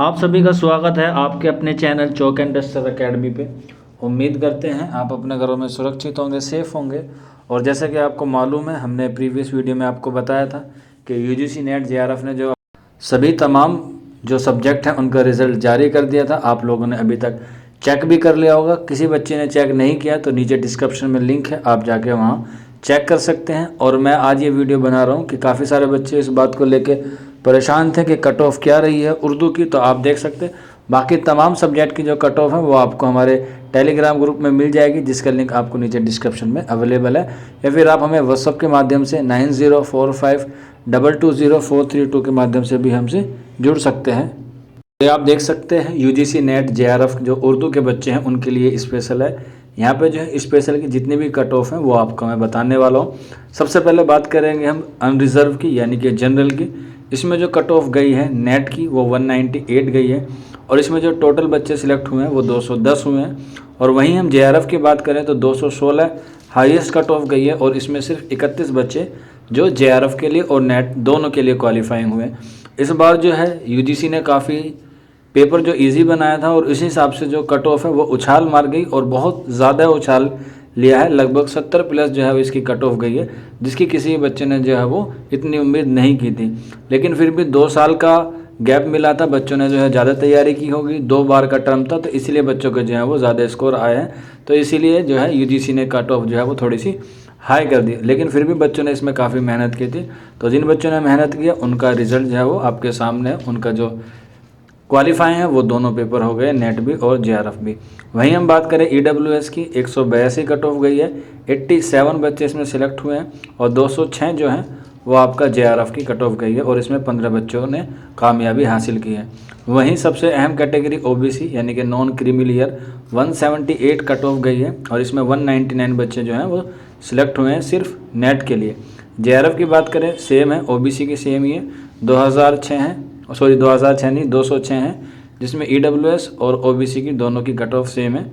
आप सभी का स्वागत है आपके अपने channel chalk and duster academy पे। उम्मीद करते हैं आप अपने घरों में सुरक्षित होंगे, सेफ़ होंगे। और जैसा कि आपको मालूम है, हमने प्रीवियस वीडियो में आपको बताया था कि यूजीसी नेट जेआरएफ ने जो सभी तमाम जो सब्जेक्ट हैं उनका रिज़ल्ट जारी कर दिया था। आप लोगों ने अभी तक चेक भी कर लिया होगा। किसी बच्चे ने चेक नहीं किया तो नीचे डिस्क्रिप्शन में लिंक है, आप जाके वहाँ चेक कर सकते हैं। और मैं आज ये वीडियो बना रहा हूँ कि काफ़ी सारे बच्चे इस बात को लेके परेशान थे कि कट ऑफ क्या रही है उर्दू की, तो आप देख सकते हैं बाकी तमाम सब्जेक्ट की जो कट ऑफ है वो आपको हमारे टेलीग्राम ग्रुप में मिल जाएगी, जिसका लिंक आपको नीचे डिस्क्रिप्शन में अवेलेबल है। या फिर आप हमें व्हाट्सअप के माध्यम से 9045220432 के माध्यम से भी हमसे जुड़ सकते हैं। ये आप देख सकते हैं यूजीसी नेट जेआरएफ जो उर्दू के बच्चे हैं उनके लिए स्पेशल है। यहाँ पे जो है स्पेशल की जितनी भी कट ऑफ हैं वो आपको मैं बताने वाला हूँ। सबसे पहले बात करेंगे हम अनरिजर्व की, यानी कि जनरल की। इसमें जो कट ऑफ गई है नेट की वो 198 गई है और इसमें जो टोटल बच्चे सिलेक्ट हुए हैं वो 210 हुए हैं। और वहीं हम जेआरएफ की बात करें तो 216 हाईएस्ट कट ऑफ गई है और इसमें सिर्फ 31 बच्चे जो जेआरएफ के लिए और नेट दोनों के लिए क्वालिफाइंग हुए। इस बार जो है यूजीसी ने काफ़ी पेपर जो इजी बनाया था और इसी हिसाब से जो कट ऑफ है वो उछाल मार गई और बहुत ज़्यादा उछाल लिया है। लगभग 70 प्लस जो है वो इसकी कट ऑफ गई है, जिसकी किसी बच्चे ने जो है वो इतनी उम्मीद नहीं की थी। लेकिन फिर भी 2 साल का गैप मिला था, बच्चों ने जो है ज़्यादा तैयारी की होगी, 2 बार का टर्म था, तो इसीलिए बच्चों के जो है वो ज़्यादा स्कोर आए हैं। तो इसीलिए जो है यूजीसी ने कट ऑफ जो है वो थोड़ी सी हाई कर दी। लेकिन फिर भी बच्चों ने इसमें काफ़ी मेहनत की थी। तो जिन बच्चों ने मेहनत किया उनका रिजल्ट जो है वो आपके सामने है। उनका जो क्वालिफाई हैं वो दोनों पेपर हो गए, नेट भी और जेआरएफ भी। वहीं हम बात करें ईडब्ल्यूएस की, 182 कट ऑफ गई है, 87 बच्चे इसमें सिलेक्ट हुए हैं और 206 जो हैं वो आपका जेआरएफ की कट ऑफ गई है और इसमें 15 बच्चों ने कामयाबी हासिल की है। वहीं सबसे अहम कैटेगरी ओबीसी यानी कि non creamy layer, 178 cut off गई है और इसमें 199 बच्चे जो हैं वो सिलेक्ट हुए हैं सिर्फ नेट के लिए। जेआरएफ की बात करें सेम है, ओबीसी की सेम ही है, 2006 हैं, 2006 नहीं 206 हैं, जिसमें ईडब्ल्यूएस और ओबीसी की दोनों की कट ऑफ सेम है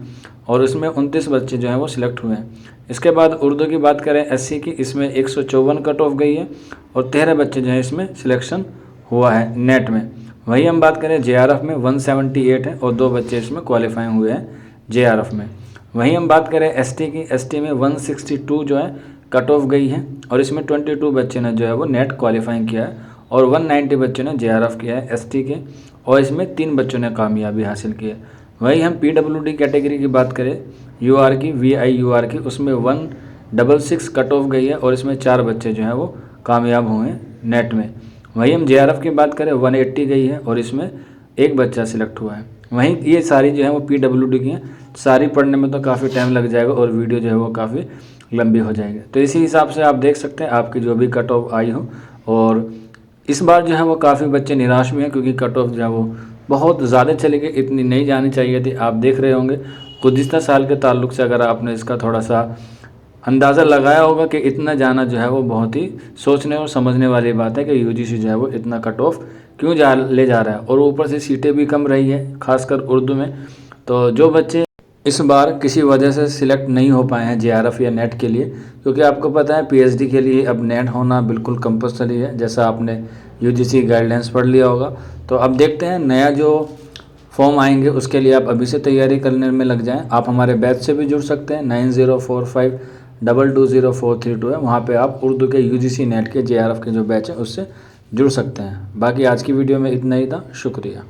और इसमें 29 बच्चे जो हैं वो सिलेक्ट हुए हैं। इसके बाद उर्दू की बात करें एससी की, इसमें 154 कट ऑफ गई है और 13 बच्चे जो हैं इसमें सिलेक्शन हुआ है नेट में। वहीं हम बात करें जेआरएफ में 178 है और 2 बच्चे इसमें क्वालिफाई हुए हैं जेआरएफ में। वहीं हम बात करें एसटी की, एसटी में 162 जो है कट ऑफ गई है और इसमें 22 बच्चे ने जो है वो नेट क्वालिफाई किया है और 190 बच्चों ने जेआरएफ किया है एसटी के और इसमें 3 बच्चों ने कामयाबी हासिल की है। वहीं हम पीडब्ल्यूडी कैटेगरी की बात करें, यूआर की, वीआईयूआर की, उसमें 166 कट ऑफ गई है और इसमें 4 बच्चे जो हैं वो कामयाब हुए नेट में। वहीं हम जेआरएफ की बात करें 180 गई है और इसमें 1 बच्चा सिलेक्ट हुआ है। वहीं ये सारी जो है वो पीडब्ल्यूडी की हैं। सारी पढ़ने में तो काफ़ी टाइम लग जाएगा और वीडियो जो है वो काफ़ी लंबी हो जाएगी। तो इसी हिसाब से आप देख सकते हैं आपकी जो भी कट ऑफ आई हो। और इस बार जो है वो काफ़ी बच्चे निराश भी हैं क्योंकि कट ऑफ जो है वो बहुत ज़्यादा चली गई, इतनी नहीं जानी चाहिए थी। आप देख रहे होंगे गुज़िश्ता साल के ताल्लुक से अगर आपने इसका थोड़ा सा अंदाज़ा लगाया होगा कि इतना जाना जो है वो बहुत ही सोचने और समझने वाली बात है कि यूजीसी जो है वो इतना कट ऑफ क्यों ले जा रहा है। और ऊपर से सीटें भी कम रही है खासकर उर्दू में। तो जो बच्चे इस बार किसी वजह से सिलेक्ट नहीं हो पाए हैं जेआरएफ या नेट के लिए, क्योंकि आपको पता है पीएचडी के लिए अब नेट होना बिल्कुल कंपलसरी है, जैसा आपने यूजीसी गाइडलाइंस पढ़ लिया होगा। तो अब देखते हैं नया जो फॉर्म आएंगे उसके लिए आप अभी से तैयारी करने में लग जाएं। आप हमारे बैच से भी जुड़ सकते हैं, 9045220432 है, वहाँ पे आप उर्दू के यूजीसी नेट के जेआरएफ के जो बैच है उससे जुड़ सकते हैं। बाकी आज की वीडियो में इतना ही था, शुक्रिया।